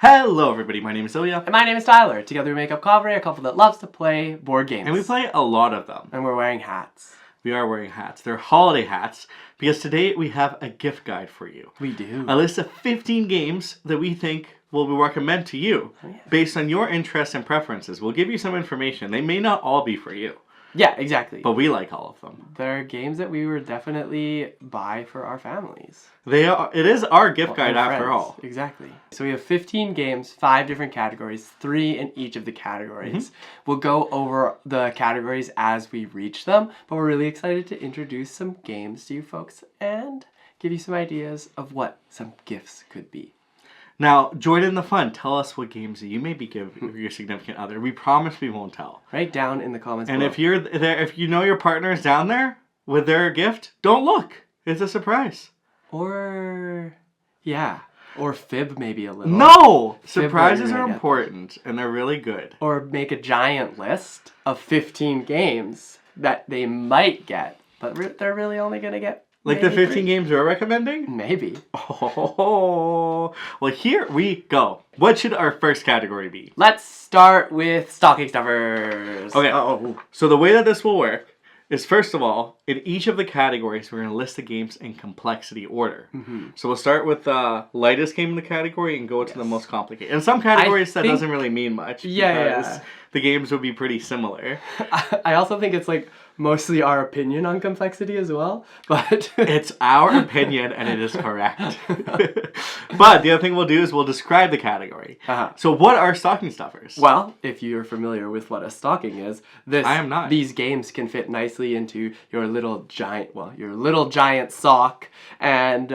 Hello everybody, my name is Ilya. And my name is Tyler. Together we make up Kovray, a couple that loves to play board games. And we play a lot of them. And we're wearing hats. We are wearing hats. They're holiday hats because today we have a gift guide for you. We do. A list of 15 games that we think will be recommended to you based on your interests and preferences. We'll give you some information. They may not all be for you. Yeah, exactly. But we like all of them. They're games that we would definitely buy for our families. It is our gift guide after all. Exactly. So we have 15 games, 5 different categories, 3 in each of the categories. We'll go over the categories as we reach them, but we're really excited to introduce some games to you folks and give you some ideas of what some gifts could be. Now, join in the fun. Tell us what games you may be giving your significant other. We promise we won't tell. Right down in the comments and below. if you're there, if you know your partner is down there with their gift, don't look. It's a surprise. Or fib maybe a little. No! Surprises are important, and they're really good. Or make a giant list of 15 games that they might get, but they're really only going to get like the 15 games we're recommending? Maybe. Oh, well, here we go. What should our first category be? Let's start with stocking stuffers. Okay. So the way that this will work is, first of all, in each of the categories, we're going to list the games in complexity order. So we'll start with the lightest game in the category and go to the most complicated. In some categories, that doesn't really mean much. Because the games will be pretty similar. I also think it's like mostly our opinion on complexity as well, but it's our opinion and it is correct. But the other thing we'll do is we'll describe the category. So what are stocking stuffers? Well, if you're familiar with what a stocking is, I am not. These games can fit nicely into your little giant sock, and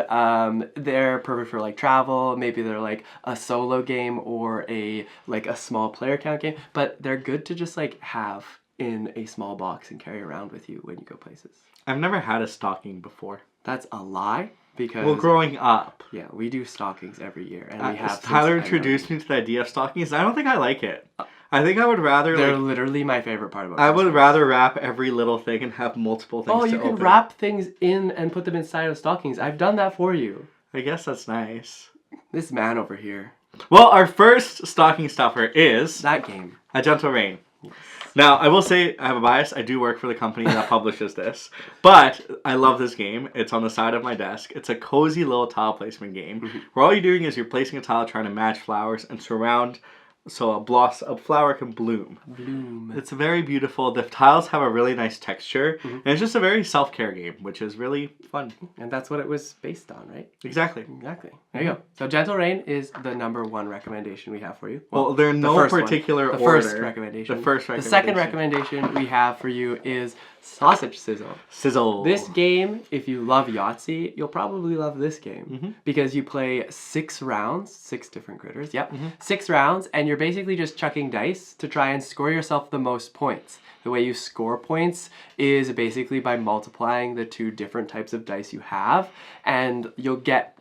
they're perfect for like travel. Maybe they're like a solo game or a small player count game, but they're good to just like have in a small box and carry around with you when you go places. I've never had a stocking before. That's a lie, because... Well, growing up. Yeah, we do stockings every year, and we have... Tyler introduced me to the idea of stockings. I don't think I like it. I think I would rather... They're literally my favorite part about I would rather wrap every little thing and have multiple things to open. Oh, you can wrap things in and put them inside of stockings. I've done that for you. I guess that's nice. This man over here. Well, our first stocking stuffer is... that game. A Gentle Rain. Yes. Now, I will say, I have a bias. I do work for the company that publishes this. But I love this game. It's on the side of my desk. It's a cozy little tile placement game where all you're doing is you're placing a tile, trying to match flowers and surround so a flower can bloom. It's very beautiful. The tiles have a really nice texture. And it's just a very self-care game, which is really fun. And that's what it was based on, right? Exactly. Exactly. There you go. So Gentle Rain is the #1 recommendation we have for you. Well, they're in no particular order. The first recommendation. The second recommendation we have for you is Sausage Sizzle. Sizzle. This game, if you love Yahtzee, you'll probably love this game because you play 6 rounds, 6 different critters. Yep. 6 rounds, and you're basically just chucking dice to try and score yourself the most points. The way you score points is basically by multiplying the 2 different types of dice you have, and you'll get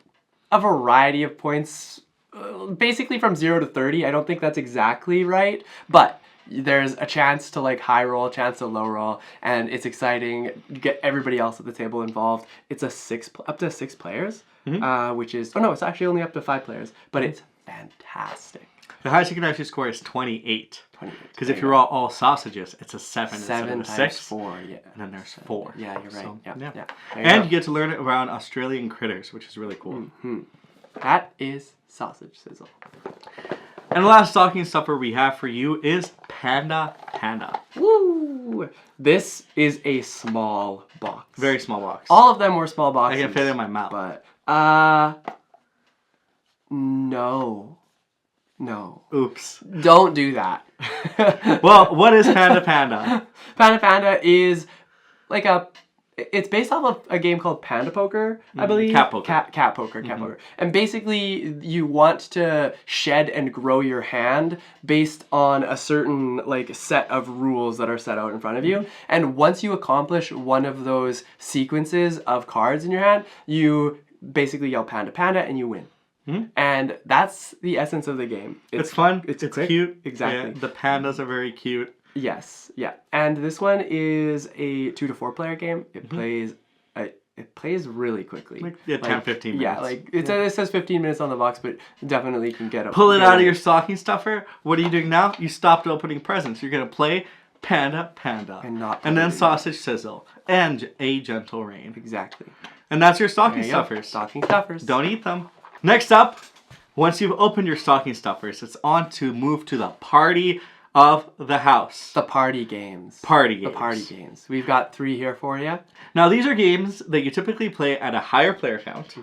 a variety of points, basically from 0 to 30. I don't think that's exactly right, but there's a chance to like high roll, a chance to low roll, and it's exciting. You get everybody else at the table involved. It's up to 6 players, which is, it's actually only up to 5 players, but it's fantastic. The highest you can actually score is 28. 28. Because if you're all sausages, it's a 7 instead of a 6. 4, yeah. And then there's 4. Yeah, you're right. So, yeah. And you get to learn it around Australian critters, which is really cool. That is Sausage Sizzle. And the last stocking stuffer we have for you is Panda Panda. Woo! This is a small box. Very small box. All of them were small boxes. I can fit it in my mouth. But, no. Oops. Don't do that. Well, what is Panda Panda? Panda Panda is like it's based off of a game called Panda Poker, I believe. Cat Poker. Cat Poker. And basically, you want to shed and grow your hand based on a certain like set of rules that are set out in front of you. And once you accomplish one of those sequences of cards in your hand, you basically yell Panda Panda and you win. And that's the essence of the game. It's fun. It's quick. Cute. Exactly. Yeah, the pandas are very cute. Yes. Yeah. And this one is a 2 to 4 player game. It plays it plays really quickly. Like 10, 15 minutes. Yeah, like it says 15 minutes on the box, but definitely can get Pull it out of your stocking stuffer. What are you doing now? You stopped opening presents. You're going to play Panda Panda. And then Sausage Sizzle. And A Gentle Rain. Exactly. And that's your stocking stuffers. Stocking stuffers. Don't eat them. Next up, once you've opened your stocking stuffers, it's on to move to the party of the house. The party games. Party games. The party games. We've got 3 here for you. Now, these are games that you typically play at a higher player count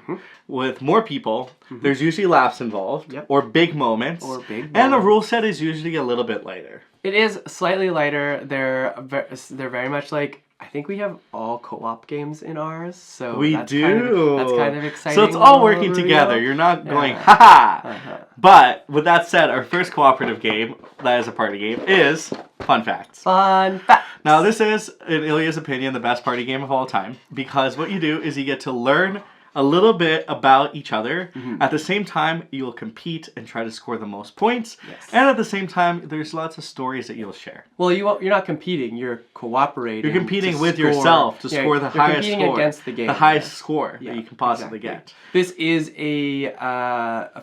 with more people. There's usually laughs involved or big moments. And the rule set is usually a little bit lighter. It is slightly lighter. They're very much like, I think we have all co-op games in ours. So we do. That's kind of exciting. So it's all working together. You're not going, ha-ha. But with that said, our first cooperative game, that is a party game, is Fun Facts. Fun Facts. Now, this is, in Ilya's opinion, the best party game of all time. Because what you do is you get to learn a little bit about each other. At the same time, you will compete and try to score the most points. And at the same time, there's lots of stories that you'll share. Well, you're not competing. You're cooperating. You're competing with yourself to score the highest score. Competing against the game. The highest score that you can possibly get. This is a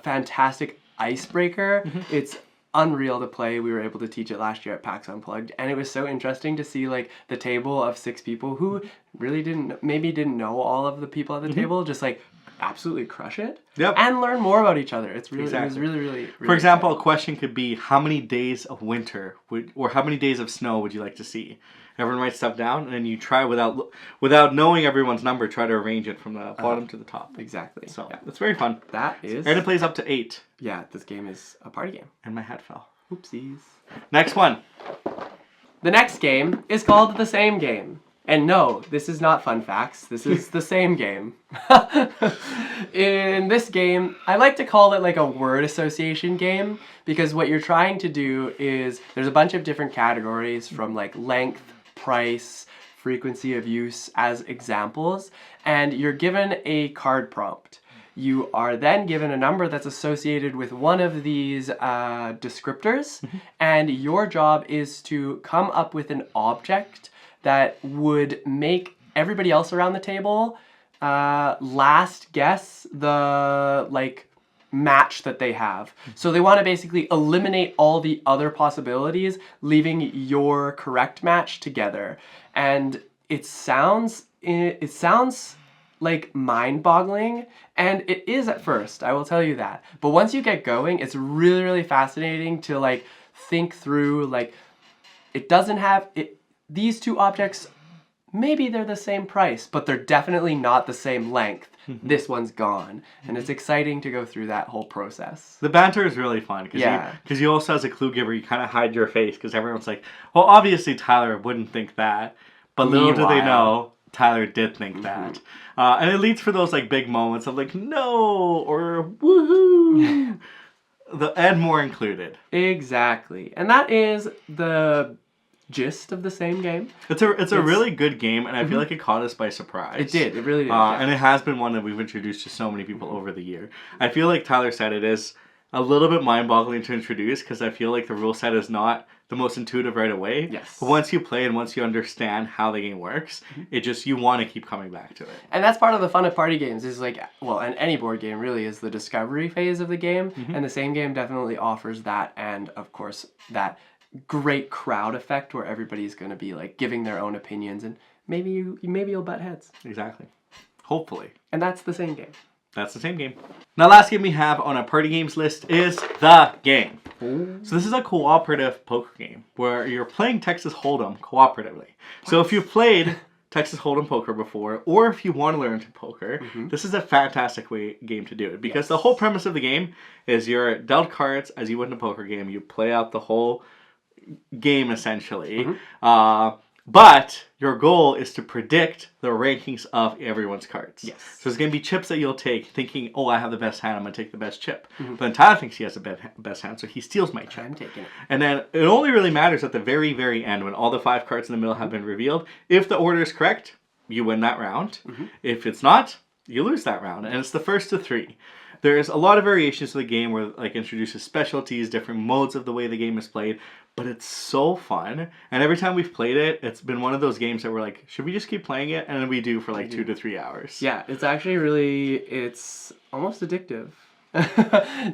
fantastic icebreaker. It's unreal to play. We were able to teach it last year at PAX Unplugged, and it was so interesting to see like the table of 6 people who really didn't know all of the people at the table, just like absolutely crush it and learn more about each other. It's really, it was really For example, a question could be, how many days of winter or how many days of snow would you like to see? Everyone writes stuff down, and then you try without knowing everyone's number, try to arrange it from the bottom to the top. Exactly. So it's very fun. That is. And it plays up to 8. Yeah, this game is a party game. And my hat fell. Oopsies. Next one. The next game is called The Same Game. And no, this is not Fun Facts. This is the same game. In this game, I like to call it like a word association game, because what you're trying to do is there's a bunch of different categories from like length, price, frequency of use as examples, and you're given a card prompt. You are then given a number that's associated with one of these descriptors, and your job is to come up with an object that would make everybody else around the table last guess the like match that they have. So they want to basically eliminate all the other possibilities, leaving your correct match together. And it sounds like mind-boggling, and it is at first, I will tell you that. But once you get going, it's really, really fascinating to like think through, like it doesn't have these 2 objects, maybe they're the same price, but they're definitely not the same length. This one's gone. And it's exciting to go through that whole process. The banter is really fun. Because you also, as a clue giver, you kind of hide your face, because everyone's like, well, obviously Tyler wouldn't think that. But little do they know, Tyler did think that. And it leads for those like big moments of like, no, or woohoo. And more included. Exactly. And that is the gist of The Same Game. It's a really good game, and I feel like it caught us by surprise. It did. It really did. And it has been one that we've introduced to so many people over the year. I feel like Tyler said it is a little bit mind-boggling to introduce, because I feel like the rule set is not the most intuitive right away. Yes. But once you play and once you understand how the game works, you want to keep coming back to it. And that's part of the fun of party games is like, well, and any board game really is the discovery phase of the game. And The Same Game definitely offers that, and of course that great crowd effect where everybody's going to be like giving their own opinions, and maybe you'll butt heads. Exactly. Hopefully. And that's The Same Game. That's The Same Game. Now, last game we have on our party games list is The Game. Ooh. So this is a cooperative poker game where you're playing Texas Hold'em cooperatively. So if you've played Texas Hold'em poker before, or if you want to learn to poker, this is a fantastic game to do it, because the whole premise of the game is you're dealt cards as you would in a poker game. You play out the whole game essentially. But your goal is to predict the rankings of everyone's cards. Yes. So there's going to be chips that you'll take thinking, oh, I have the best hand, I'm going to take the best chip. But then Tyler thinks he has the best hand, so he steals my chip. I'm taking it. And then it only really matters at the very, very end when all the 5 cards in the middle have been revealed. If the order is correct, you win that round. If it's not, you lose that round. And it's the first to 3. There's a lot of variations to the game where like introduces specialties, different modes of the way the game is played, but it's so fun. And every time we've played it, it's been one of those games that we're like, should we just keep playing it? And then we do for like 2 to 3 hours. Yeah, it's actually it's almost addictive.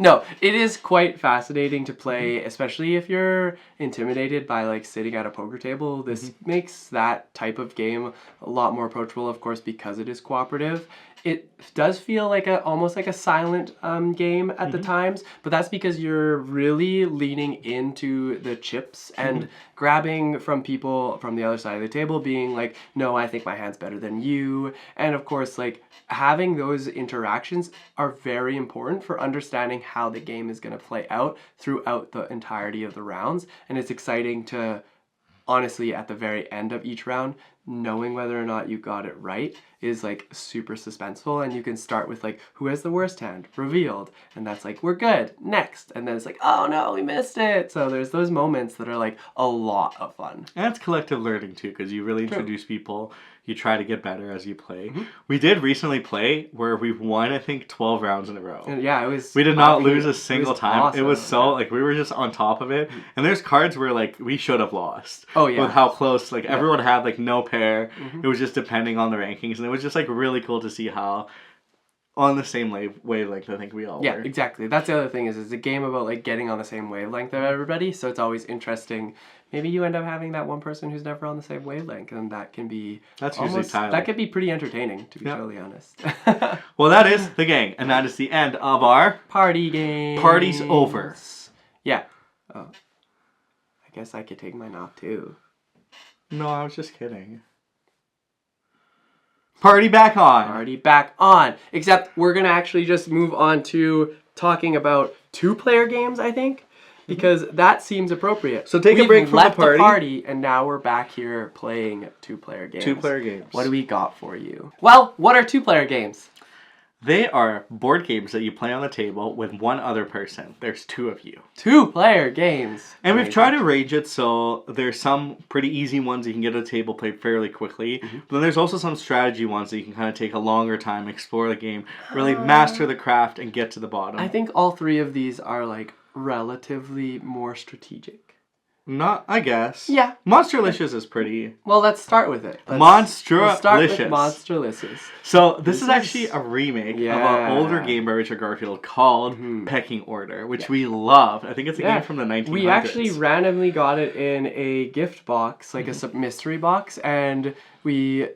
No, it is quite fascinating to play, especially if you're intimidated by like sitting at a poker table. This makes that type of game a lot more approachable, of course, because it is cooperative. It does feel like almost like a silent game at the times, but that's because you're really leaning into the chips and grabbing from people from the other side of the table, being like, no, I think my hand's better than you. And of course, like having those interactions are very important for understanding how the game is going to play out throughout the entirety of the rounds. And it's exciting to, honestly, at the very end of each round, knowing whether or not you got it right is like super suspenseful, and you can start with like, who has the worst hand revealed, and that's like, we're good, next, and then it's like, oh no, we missed it. So there's those moments that are like a lot of fun, and it's collective learning too, because you really introduce people. You try to get better as you play. We did recently play where we've won, I think, 12 rounds in a row. And yeah, it was. We did not lose a single time. Awesome. It was so like we were just on top of it. And there's cards where like we should have lost. Oh yeah. With how close like everyone had like no pair. It was just depending on the rankings, and it was just like really cool to see how on the same wavelength I think we all Yeah, were. exactly. That's the other thing is it's a game about like getting on the same wavelength of everybody. So it's always interesting. Maybe you end up having that one person who's never on the same wavelength, and that can be usually Tyler. That could be pretty entertaining, to be totally honest. Well, that is the gang, and that is the end of our party game. Party's over. Yeah. Oh. I guess I could take mine off too. No, I was just kidding. Party back on. Party back on. Except we're going to actually just move on to talking about 2-player games, I think, because that seems appropriate. So take a break from the party, and now we're back here playing 2-player games. 2-player games. What do we got for you? Well, what are 2-player games? They are board games that you play on the table with one other person. There's 2 of you. 2-player games. And we've tried to range it so there's some pretty easy ones you can get at a table played fairly quickly. But then there's also some strategy ones that you can kind of take a longer time, explore the game, really master the craft, and get to the bottom. I think all 3 of these are like relatively more strategic. Not, I guess. Yeah. Monsterlicious is pretty... Well, let's start with it. Let's start with Monsterlicious. So, this is actually a remake of an older game by Richard Garfield called Pecking Order, which we love. I think it's a game from the 1900s. We actually randomly got it in a gift box, like a mystery box, and we...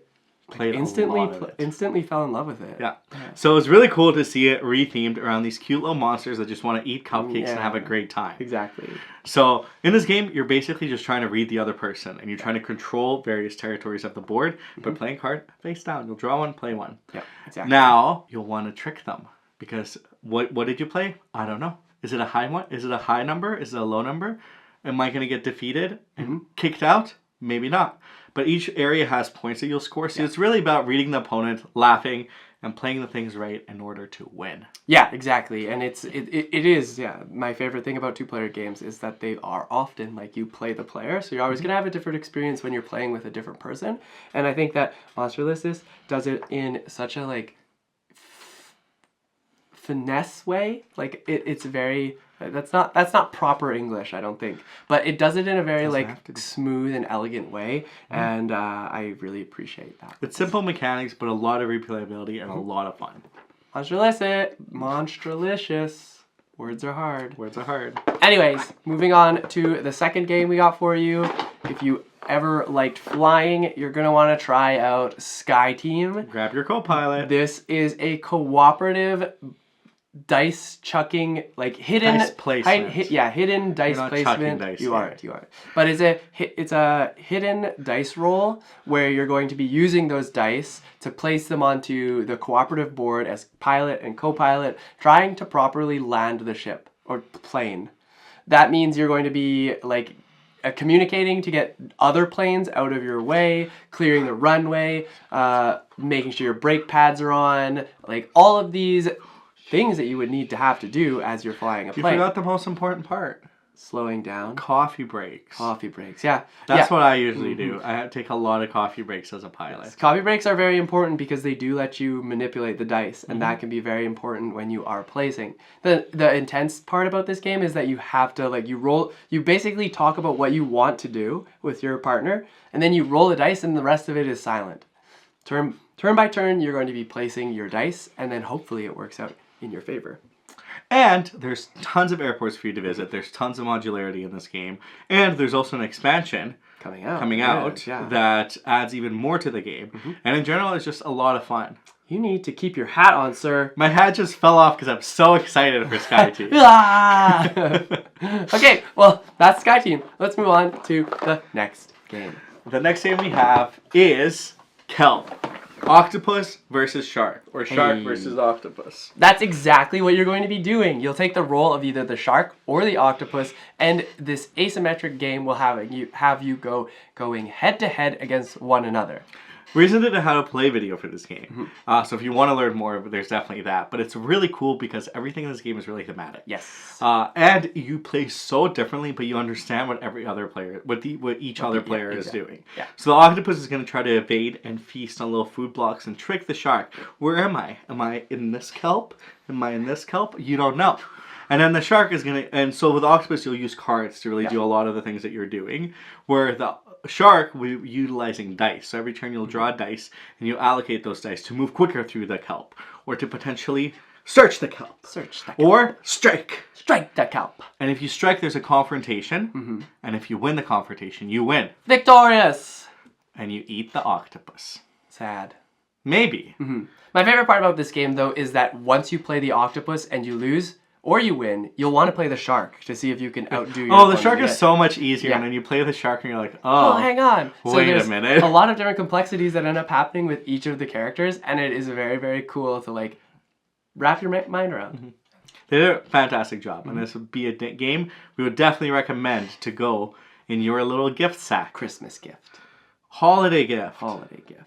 instantly fell in love with it. Yeah. So it was really cool to see it rethemed around these cute little monsters that just want to eat cupcakes and have a great time. Exactly. So in this game, you're basically just trying to read the other person, and you're trying to control various territories of the board by playing card face down. You'll draw one, play one. Yeah, exactly. Now you'll want to trick them because what did you play? I don't know. Is it a high one? Is it a high number? Is it a low number? Am I going to get defeated and kicked out? Maybe not. But each area has points that you'll score. So it's really about reading the opponent, laughing, and playing the things right in order to win. Yeah, exactly. And it is, my favorite thing about 2-player games is that they are often like you play the player. So you're always going to have a different experience when you're playing with a different person. And I think that Monsterlicious does it in such a like finesse way. Like it's very... That's not proper English, I don't think. But it does it in a very like smooth and elegant way, and I really appreciate that. It's simple mechanics, but a lot of replayability and a lot of fun. Monstralicious. Words are hard. Words are hard. Anyways, moving on to the second game we got for you. If you ever liked flying, you're going to want to try out Sky Team. Grab your co-pilot. This is a cooperative dice chucking, like hidden dice placement. Hidden dice placement. Dice you are. But it's a hidden dice roll where you're going to be using those dice to place them onto the cooperative board as pilot and co-pilot, trying to properly land the ship or plane. That means you're going to be like communicating to get other planes out of your way, clearing the runway, making sure your brake pads are on, like all of these things that you would need to have to do as you're flying a plane. You forgot the most important part. slowing down. Coffee breaks. Coffee breaks, yeah. That's what I usually do. I take a lot of coffee breaks as a pilot. Yes. Coffee breaks are very important because they do let you manipulate the dice, and that can be very important when you are placing. The intense part about this game is that you have to, like, you basically talk about what you want to do with your partner, and then you roll the dice and the rest of it is silent. Turn by turn, you're going to be placing your dice, and then hopefully it works out in your favor. And there's tons of airports for you to visit. There's tons of modularity in this game. And there's also an expansion coming out that adds even more to the game. And in general, it's just a lot of fun. You need to keep your hat on, sir. My hat just fell off because I'm so excited for Sky Team. Okay, well, that's Sky Team. Let's move on to the next game. The next game we have is Kelp. Octopus versus shark, or shark versus octopus. That's exactly what you're going to be doing. You'll take the role of either the shark or the octopus, and this asymmetric game will have you going head to head against one another. We recently did a how to play video for this game. So if you want to learn more, there's definitely that. But it's really cool because everything in this game is really thematic. Yes. And you play so differently, but you understand what every other player, what each other player is doing. Yeah. So the octopus is going to try to evade and feast on little food blocks and trick the shark. Where am I? Am I in this kelp? Am I in this kelp? You don't know. And then the shark is going to, and so with octopus, you'll use cards to really do a lot of the things that you're doing. Where the shark will be utilizing dice. So every turn you'll draw dice and you allocate those dice to move quicker through the kelp. Or to potentially search the kelp. Or strike. Strike the kelp. And if you strike, there's a confrontation. And if you win the confrontation, you win. Victorious! And you eat the octopus. Sad. Maybe. My favorite part about this game, though, is that once you play the octopus and you lose, or you win, you'll want to play the shark to see if you can outdo your opponent. The shark is so much easier, and then you play the shark and you're like, hang on. Wait a minute. A lot of different complexities that end up happening with each of the characters, and it is very, very cool to, like, wrap your mind around. They did a fantastic job, and this would be a game we would definitely recommend to go in your little gift sack. Christmas gift. Holiday gift. Holiday gift.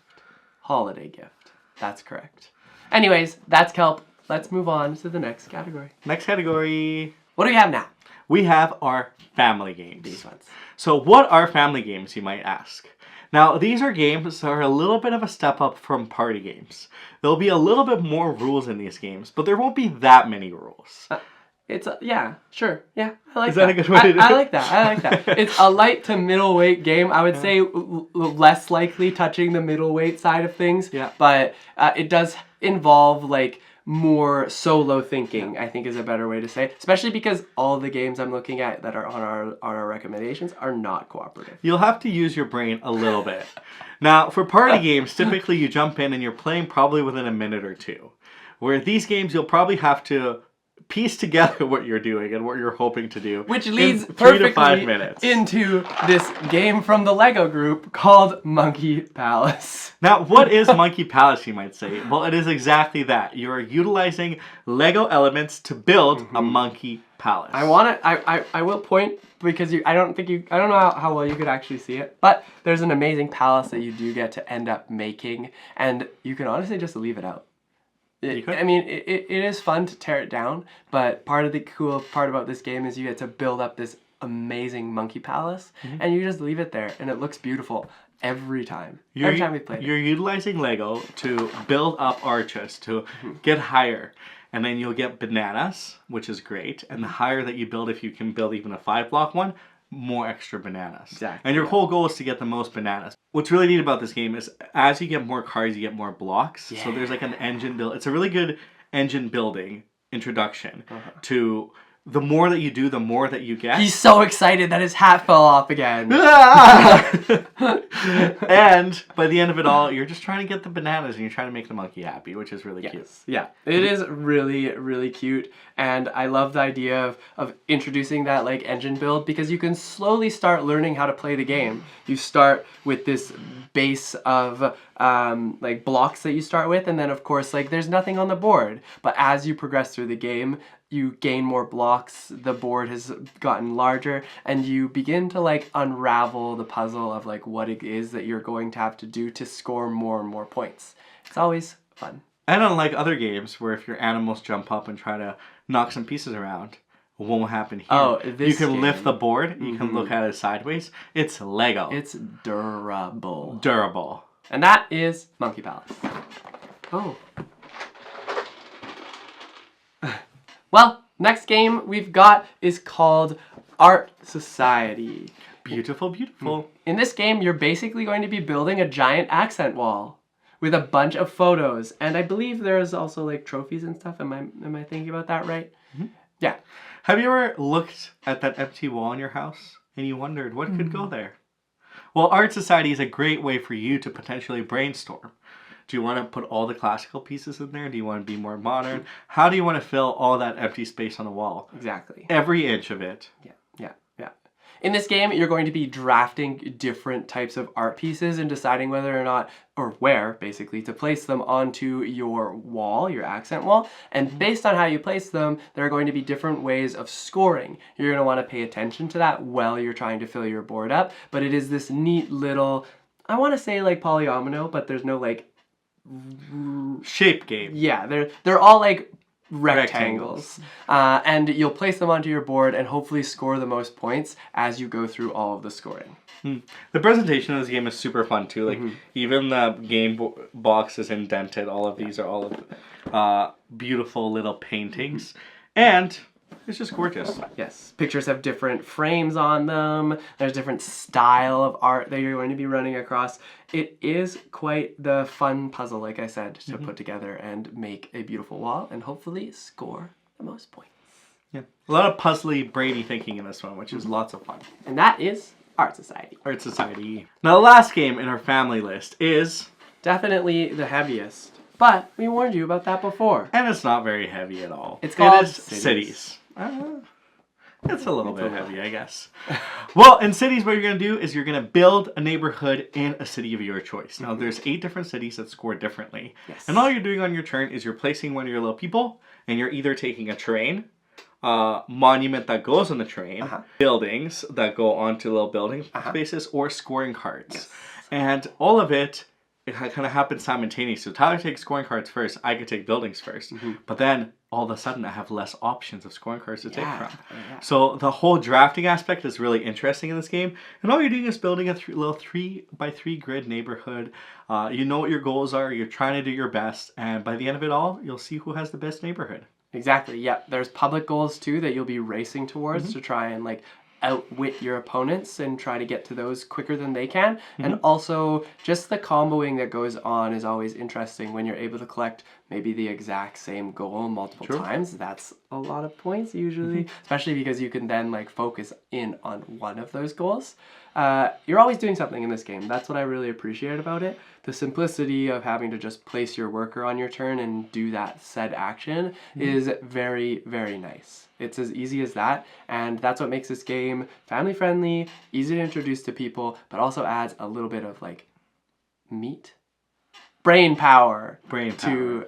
Holiday gift. That's correct. Anyways, that's Kelp. Let's move on to the next category. Next category. What do we have now? We have our family games. These ones. So what are family games, you might ask? Now, these are games that are a little bit of a step up from party games. There'll be a little bit more rules in these games, but there won't be that many rules. Yeah, sure. Yeah, I like that. Is that a good way to do it? I like that. It's a light to middleweight game. I would say less likely touching the middleweight side of things. Yeah. But it does involve, like, more solo thinking, I think is a better way to say it. Especially because all the games I'm looking at that are on our recommendations are not cooperative. You'll have to use your brain a little bit. Now, for party games, typically you jump in and you're playing probably within a minute or two. Where these games, you'll probably have to piece together what you're doing and what you're hoping to do. Which leads in 3 perfectly to 5 minutes. into this game from the Lego group called Monkey Palace. Now, what is Monkey Palace, you might say? Well, it is exactly that. You're utilizing Lego elements to build a monkey palace. I will point because I don't know how well you could actually see it, but there's an amazing palace that you do get to end up making, and you can honestly just leave it out. It is fun to tear it down, but part of the cool part about this game is you get to build up this amazing monkey palace, and you just leave it there, and it looks beautiful every time. Every time we play it. You're utilizing Lego to build up arches, to get higher, and then you'll get bananas, which is great, and the higher that you build, if you can build even a 5-block one, more extra bananas. Exactly. And your whole goal is to get the most bananas. What's really neat about this game is as you get more cars, you get more blocks. Yeah. So there's like an engine build. It's a really good engine building introduction to the more that you do, the more that you get. He's so excited that his hat fell off again. And by the end of it all, you're just trying to get the bananas and you're trying to make the monkey happy, which is really cute. Yeah, it is really, really cute. And I love the idea of introducing that like engine build because you can slowly start learning how to play the game. You start with this base of like blocks that you start with, and then of course like there's nothing on the board. But as you progress through the game, you gain more blocks, the board has gotten larger, and you begin to like unravel the puzzle of like what it is that you're going to have to do to score more and more points. It's always fun. And unlike other games where if your animals jump up and try to knock some pieces around, what will happen here? Oh, you this can game. lift the board. You can look at it sideways. It's Lego. It's durable. Durable. And that is Monkey Palace. Oh. Well, next game we've got is called Art Society. Beautiful, beautiful. In this game, you're basically going to be building a giant accent wall with a bunch of photos. And I believe there's also like trophies and stuff. Am I thinking about that right? Mm-hmm. Yeah. Have you ever looked at that empty wall in your house and you wondered what could go there? Well, Art Society is a great way for you to potentially brainstorm. Do you want to put all the classical pieces in there? Do you want to be more modern? How do you want to fill all that empty space on the wall? Exactly. Every inch of it. Yeah. In this game, you're going to be drafting different types of art pieces and deciding whether or not, or where, basically, to place them onto your wall, your accent wall. And based on how you place them, there are going to be different ways of scoring. You're going to want to pay attention to that while you're trying to fill your board up. But it is this neat little, I want to say like polyomino, but there's no like shape game. Yeah, they're all like rectangles. And you'll place them onto your board and hopefully score the most points as you go through all of the scoring. The presentation of this game is super fun too. Like even the game box is indented. All of these are all of beautiful little paintings, and it's just gorgeous. Yes, pictures have different frames on them. There's different style of art that you're going to be running across. It is quite the fun puzzle, like I said, to put together and make a beautiful wall and hopefully score the most points. Yeah, a lot of puzzly, brainy thinking in this one, which is lots of fun. And that is Art Society. Art Society. Now, the last game in our family list is definitely the heaviest, but we warned you about that before. And it's not very heavy at all. It's called Cities. It's a little bit heavy, I guess. Well, in Cities, what you're going to do is you're going to build a neighborhood in a city of your choice. Now, there's 8 different cities that score differently. Yes. And all you're doing on your turn is you're placing one of your little people, and you're either taking a train, monument that goes on the train, buildings that go onto little building spaces, or scoring cards. Yes. And all of it kind of happens simultaneously. So Tyler takes scoring cards first, I could take buildings first. But then all of a sudden I have less options of scoring cards to take from. So the whole drafting aspect is really interesting in this game. And all you're doing is building a little 3x3 grid neighborhood. You know what your goals are, you're trying to do your best, and by the end of it all, you'll see who has the best neighborhood. Exactly, yeah. There's public goals too that you'll be racing towards to try and like outwit your opponents and try to get to those quicker than they can. And also just the comboing that goes on is always interesting when you're able to collect maybe the exact same goal multiple times. That's a lot of points usually, especially because you can then like focus in on one of those goals. You're always doing something in this game. That's what I really appreciate about it. The simplicity of having to just place your worker on your turn and do that said action is very, very nice. It's as easy as that, and that's what makes this game family friendly, easy to introduce to people, but also adds a little bit of like brain power to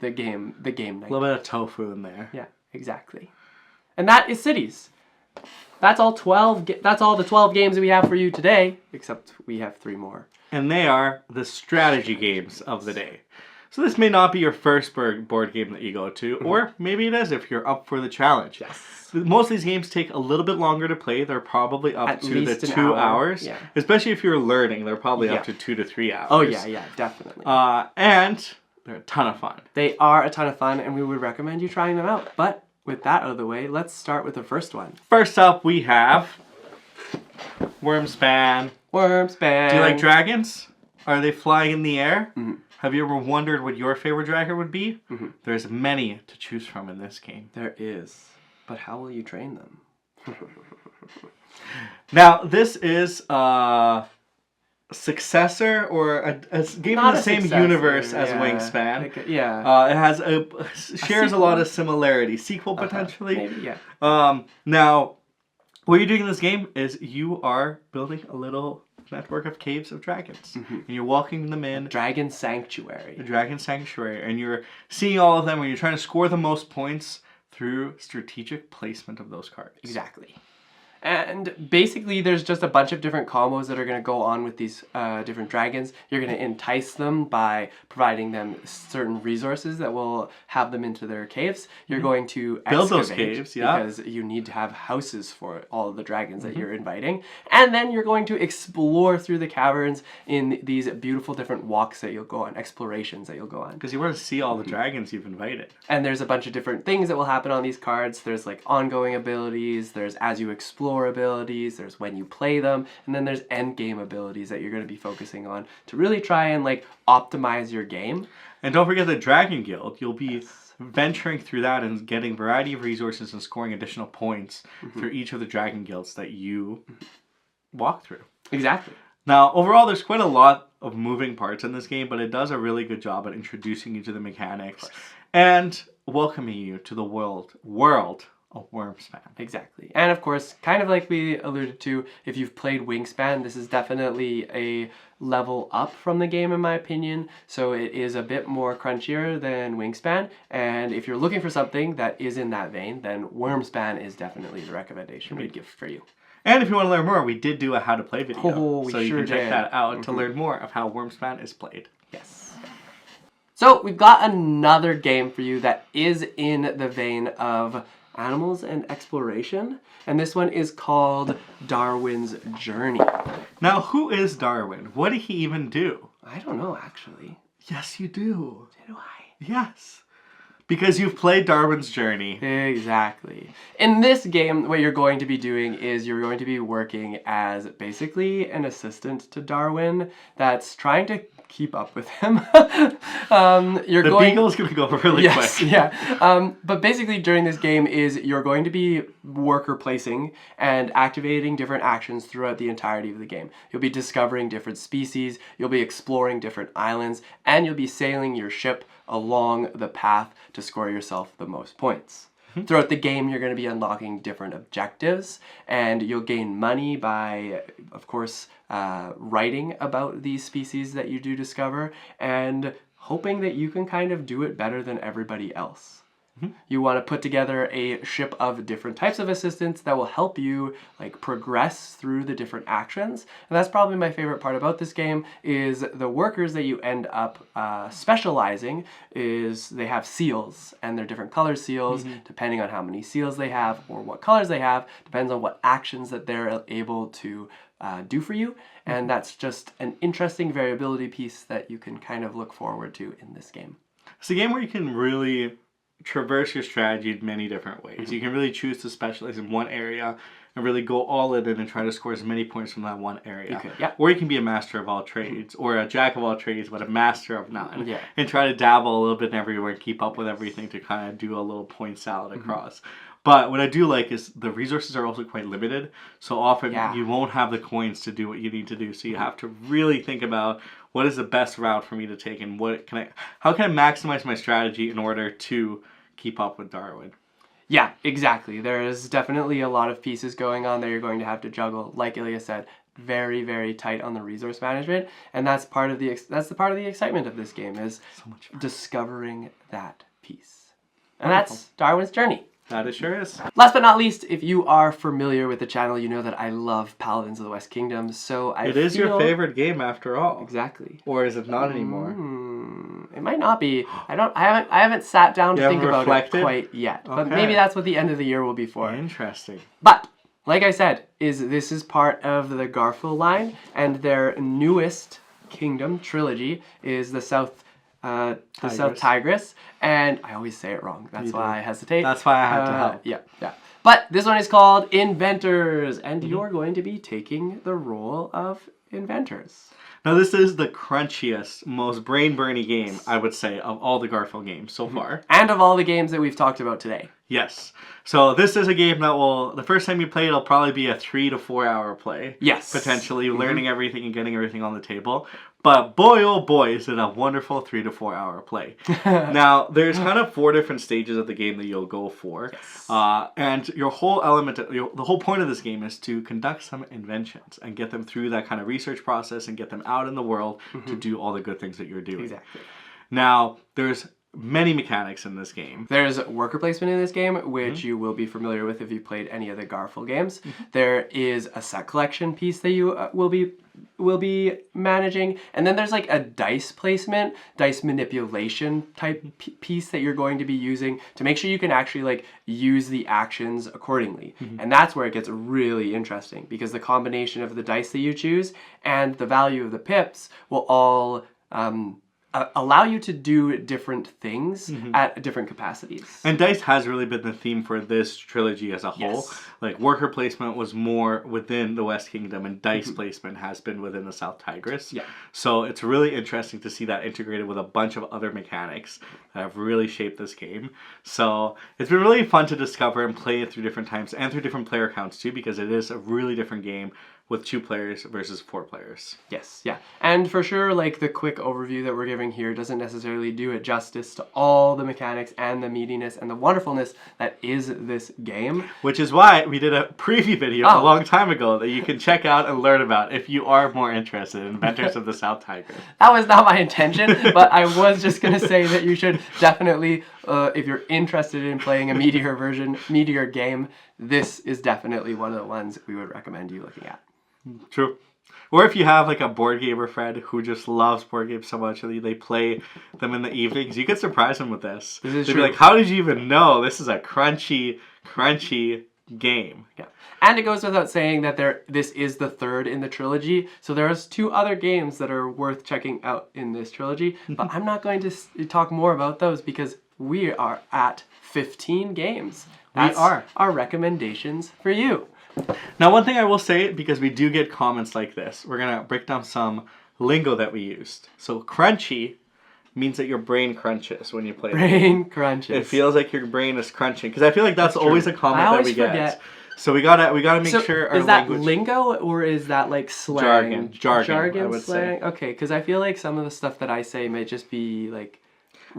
the game night. A little bit of tofu in there. Yeah, exactly. And that is Cities. That's all 12. That's all the 12 games that we have for you today, except we have 3 more. And they are the strategy games of the day. So this may not be your first board game that you go to, or maybe it is if you're up for the challenge. Yes. Most of these games take a little bit longer to play. They're probably up to the 2 hours. Yeah. Especially if you're learning, they're probably up to 2 to 3 hours. Oh yeah, definitely. And they're a ton of fun. They are a ton of fun, and we would recommend you trying them out. But with that out of the way, let's start with the first one. First up, we have Wormspan. Wormspan. Do you like dragons? Are they flying in the air? Have you ever wondered what your favorite dragon would be? There's many to choose from in this game. There is. But how will you train them? Now, this is a successor or a game in the same universe as Wingspan. Like it has shares a lot of similarities. Sequel, potentially. Maybe, yeah. Now, what you're doing in this game is you are building a little network of caves of dragons. And you're walking them in. Dragon Sanctuary. The Dragon Sanctuary. And you're seeing all of them and you're trying to score the most points through strategic placement of those cards. Exactly. And basically, there's just a bunch of different combos that are going to go on with these different dragons. You're going to entice them by providing them certain resources that will have them into their caves. You're going to Build those excavate caves, yeah. because you need to have houses for all of the dragons that you're inviting. And then you're going to explore through the caverns in these beautiful different walks that you'll go on, explorations that you'll go on. Because you want to see all the dragons you've invited. And there's a bunch of different things that will happen on these cards. There's like ongoing abilities, there's as you explore abilities, there's when you play them, and then there's end game abilities that you're going to be focusing on to really try and like optimize your game. And don't forget the Dragon Guild. You'll be venturing through that and getting a variety of resources and scoring additional points through each of the Dragon Guilds that you walk through. Exactly. Now, overall, there's quite a lot of moving parts in this game, but it does a really good job at introducing you to the mechanics and welcoming you to the world of Wormspan. Exactly. And of course, kind of like we alluded to, if you've played Wingspan, this is definitely a level up from the game in my opinion. So it is a bit more crunchier than Wingspan. And if you're looking for something that is in that vein, then Wormspan is definitely the recommendation we'd give for you. And if you want to learn more, we did do a how to play video. Oh, we so you sure can check did. that out to learn more of how Wormspan is played. Yes. So we've got another game for you that is in the vein of animals and exploration, and this one is called Darwin's Journey. Now, who is Darwin? What did he even do? I don't know, actually. Yes, you do. Do I? Yes. Because you've played Darwin's Journey. Exactly. In this game, what you're going to be doing is you're going to be working as basically an assistant to Darwin that's trying to keep up with him. Beagle's going to go really quick. Yeah. But basically during this game is you're going to be worker placing and activating different actions throughout the entirety of the game. You'll be discovering different species, you'll be exploring different islands, and you'll be sailing your ship along the path to score yourself the most points. Throughout the game, you're going to be unlocking different objectives, and you'll gain money by, of course, writing about these species that you do discover, and hoping that you can kind of do it better than everybody else. You want to put together a ship of different types of assistants that will help you like progress through the different actions. And that's probably my favorite part about this game is the workers that you end up specializing is they have seals, and they're different color seals depending on how many seals they have or what colors they have, depends on what actions that they're able to do for you. And that's just an interesting variability piece that you can kind of look forward to in this game. It's a game where you can really traverse your strategy in many different ways. You can really choose to specialize in one area and really go all in and try to score as many points from that one area. Or you can be a master of all trades, or a jack of all trades, but a master of none. And try to dabble a little bit everywhere and keep up with everything to kind of do a little point salad across. But what I do like is the resources are also quite limited. So often you won't have the coins to do what you need to do. So you have to really think about what is the best route for me to take and how can I maximize my strategy in order to keep up with Darwin. Yeah, exactly. There is definitely a lot of pieces going on that you're going to have to juggle. Like Ilya said, very, very tight on the resource management, and that's part of the excitement of this game is so much fun. Discovering that piece. And that's Darwin's Journey. That it sure is. Last but not least, if you are familiar with the channel, you know that I love Paladins of the West Kingdom. So it is your favorite game after all. Exactly. Or is it not anymore? It might not be. I haven't sat down to think about it quite yet. But maybe that's what the end of the year will be for. Interesting. But like I said, this is part of the Garfield line, and their newest kingdom trilogy is the South Tigris, and I always say it wrong. That's why I hesitate. That's why I had to help. Yeah. But this one is called Inventors, and you're going to be taking the role of inventors. Now this is the crunchiest, most brain-burny game, I would say, of all the Garfield games so far. And of all the games that we've talked about today. Yes. So this is a game that the first time you play it'll probably be a 3 to 4 hour play. Yes. Potentially learning everything and getting everything on the table. But boy, oh boy, is it a wonderful 3 to 4 hour play. Now, there's kind of 4 different stages of the game that you'll go for. Yes. And your whole the whole point of this game is to conduct some inventions and get them through that kind of research process and get them out in the world to do all the good things that you're doing. Exactly. Now, there's many mechanics in this game. There's worker placement in this game, which you will be familiar with if you played any of the Garfield games. There is a set collection piece that you will be managing, and then there's like a dice placement, dice manipulation type piece that you're going to be using to make sure you can actually like use the actions accordingly. And that's where it gets really interesting, because the combination of the dice that you choose and the value of the pips will all allow you to do different things at different capacities. And dice has really been the theme for this trilogy as a whole. Yes. Like, worker placement was more within the West Kingdom, and dice placement has been within the South Tigris. Yeah. So it's really interesting to see that integrated with a bunch of other mechanics that have really shaped this game. So it's been really fun to discover and play it through different times and through different player counts too, because it is a really different game with 2 players versus 4 players. Yes, yeah. And for sure, like, the quick overview that we're giving here doesn't necessarily do it justice to all the mechanics and the meatiness and the wonderfulness that is this game. Which is why we did a preview video a long time ago that you can check out and learn about if you are more interested in Inventors of the South Tigris. That was not my intention, but I was just going to say that you should definitely, if you're interested in playing a Meteor game, this is definitely one of the ones we would recommend you looking at. True. Or if you have like a board gamer friend who just loves board games so much and they play them in the evenings, you could surprise them with this. They'd be like, how did you even know this is a crunchy game? Yeah. And it goes without saying that this is the third in the trilogy, so there's 2 other games that are worth checking out in this trilogy, but I'm not going to talk more about those because we are at 15 games. That's our recommendations for you. Now, one thing I will say, because we do get comments like this, we're going to break down some lingo that we used. So, crunchy means that your brain crunches when you play the game. Brain crunches. It feels like your brain is crunching, because I feel like that's always a comment that we get. So we gotta make sure our is that language... lingo or is that like slang? Jargon, I would slang? say. Okay, because I feel like some of the stuff that I say may just be like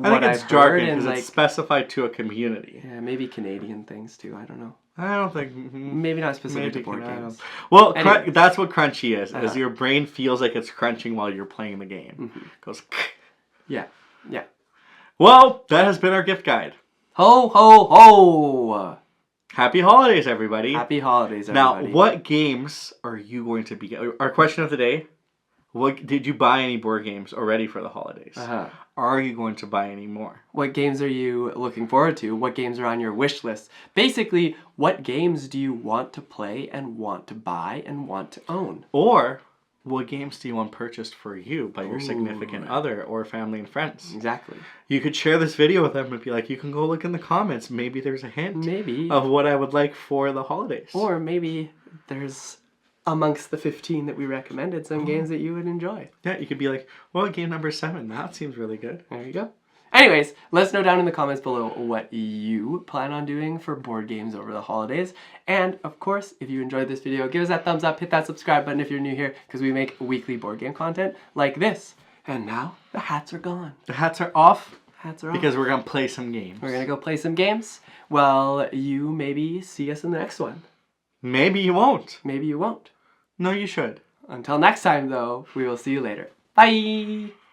I think it's jargon because it's specified to a community. Yeah, maybe Canadian things too. I don't know. I don't think... Maybe not specific to board games. Well, anyway. That's what crunchy is your brain feels like it's crunching while you're playing the game. It goes... Yeah, yeah. Well, that has been our gift guide. Ho, ho, ho! Happy holidays, everybody. Happy holidays, everybody. Now, what games are you going to be... Our question of the day, did you buy any board games already for the holidays? Are you going to buy any more? What games are you looking forward to? What games are on your wish list? Basically, what games do you want to play and want to buy and want to own? Or what games do you want purchased for you by your significant other or family and friends? Exactly. You could share this video with them and be like, you can go look in the comments. Maybe there's a hint of what I would like for the holidays. Or maybe there's... amongst the 15 that we recommended, some games that you would enjoy. Yeah, you could be like, well, game number 7, that seems really good. There you go. Anyways, let us know down in the comments below what you plan on doing for board games over the holidays. And, of course, if you enjoyed this video, give us that thumbs up, hit that subscribe button if you're new here, because we make weekly board game content like this. And now, the hats are gone. The hats are off? Hats are off. Because we're going to play some games. We're going to go play some games. Well, you maybe see us in the next one. Maybe you won't. Maybe you won't. No, you should. Until next time, though, we will see you later. Bye!